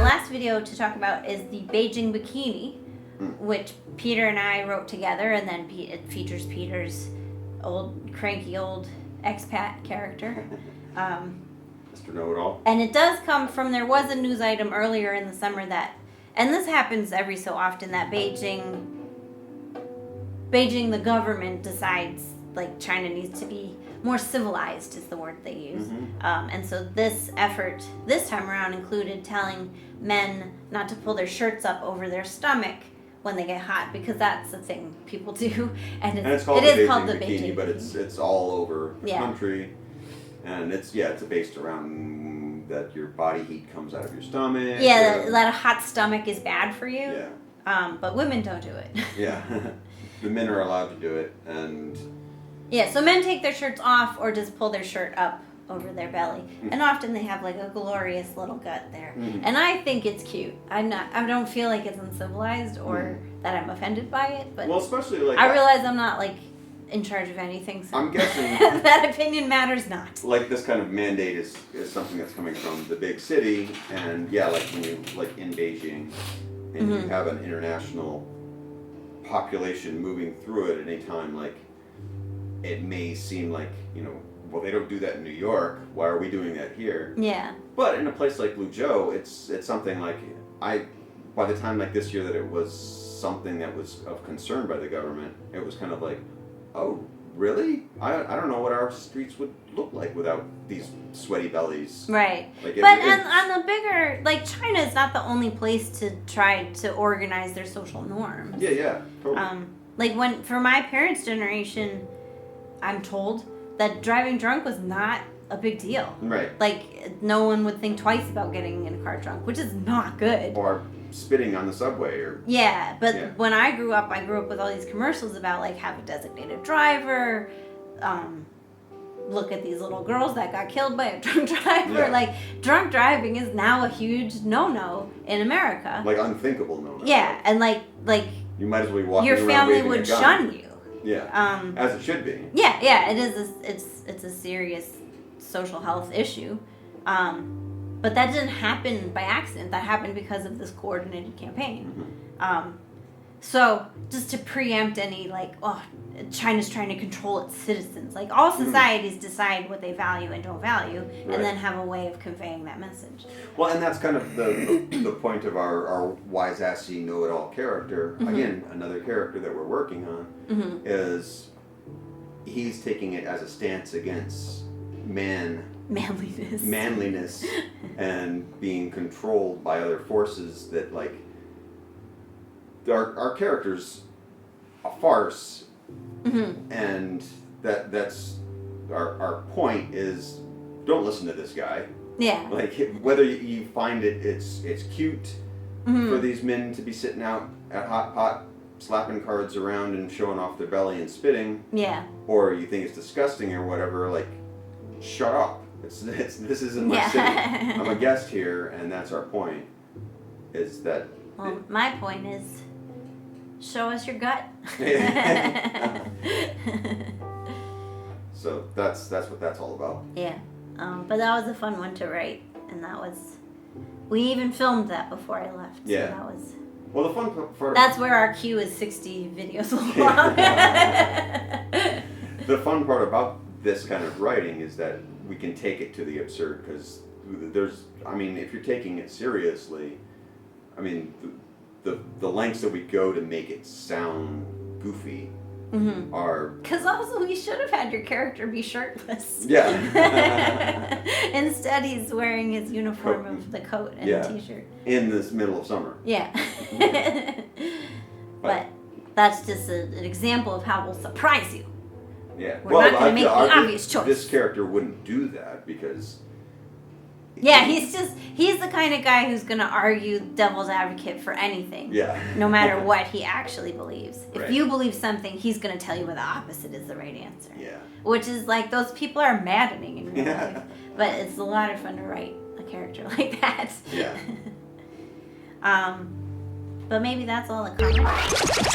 last video to talk about is the Beijing Bikini, which Peter and I wrote together, and then it features Peter's cranky old expat character. Mr. Know-It-All. And it does come from, there was a news item earlier in the summer that, and this happens every so often, that Beijing, the government decides, like, China needs to be more civilized is the word they use. And so this effort, this time around, included telling men not to pull their shirts up over their stomach when they get hot, because that's the thing people do. And it is called the Beijing but Bikini. it's all over the country. And it's based around that your body heat comes out of your stomach. Yeah, that a hot stomach is bad for you. Yeah. But women don't do it. Yeah. The men are allowed to do it, and yeah, so men take their shirts off or just pull their shirt up over their belly. And often they have like a glorious little gut there. And I think it's cute. I don't feel like it's uncivilized or that I'm offended by it, but well, especially like I realize I'm not like in charge of anything, so I'm guessing that opinion matters not. Like this kind of mandate is something that's coming from the big city, and yeah, like when you like in Beijing and you have an international population moving through it at any time, like it may seem like, well, they don't do that in New York, why are we doing that here? Yeah. But in a place like Luzhou, it's something like by the time like this year that it was something that was of concern by the government, it was kind of like, oh, really? I don't know what our streets would look like without these sweaty bellies. Right. Like but on the bigger, like China is not the only place to try to organize their social norms. Yeah, totally. Like for my parents' generation, I'm told that driving drunk was not a big deal. Right. Like no one would think twice about getting in a car drunk, which is not good. Or spitting on the subway or when I grew up with all these commercials about like have a designated driver, look at these little girls that got killed by a drunk driver. Like drunk driving is now a huge no-no in America. Like unthinkable no-no. Yeah, and like you might as well be walking your around family waving would a gun. shun you. Yeah. As it should be. Yeah, it is. It's a serious social health issue. But that didn't happen by accident. That happened because of this coordinated campaign. So just to preempt any like, China's trying to control its citizens. Like all societies decide what they value and don't value, and then have a way of conveying that message. Well, and that's kind of the point of our wise-assy know-it-all character. Again, another character that we're working on is he's taking it as a stance against manliness and being controlled by other forces that like our character's a farce, and that's our point is don't listen to this guy. Yeah. Like whether you find it's cute for these men to be sitting out at hot pot slapping cards around and showing off their belly and spitting. Yeah. Or you think it's disgusting or whatever, like shut up. This isn't my city. I'm a guest here, and that's our point. Is that? Well, my point is, show us your gut. So that's what that's all about. Yeah, but that was a fun one to write, and we even filmed that before I left. Yeah. So that was. Well, the fun part. That's where our queue is 60 videos long. The fun part about this kind of writing is that we can take it to the absurd, because if you're taking it seriously, the lengths that we go to make it sound goofy are... Because also we should have had your character be shirtless. Yeah. Instead he's wearing his uniform of the coat and a t-shirt. In this middle of summer. Yeah. But that's just an example of how we'll surprise you. Yeah. We're not going to make the obvious choice. This character wouldn't do that because... Yeah, he's the kind of guy who's going to argue devil's advocate for anything. Yeah. No matter what he actually believes. If Right. you believe something, he's going to tell you where the opposite is the right answer. Yeah. Which is like, those people are maddening in real life. But it's a lot of fun to write a character like that. Yeah. But maybe that's all the comments.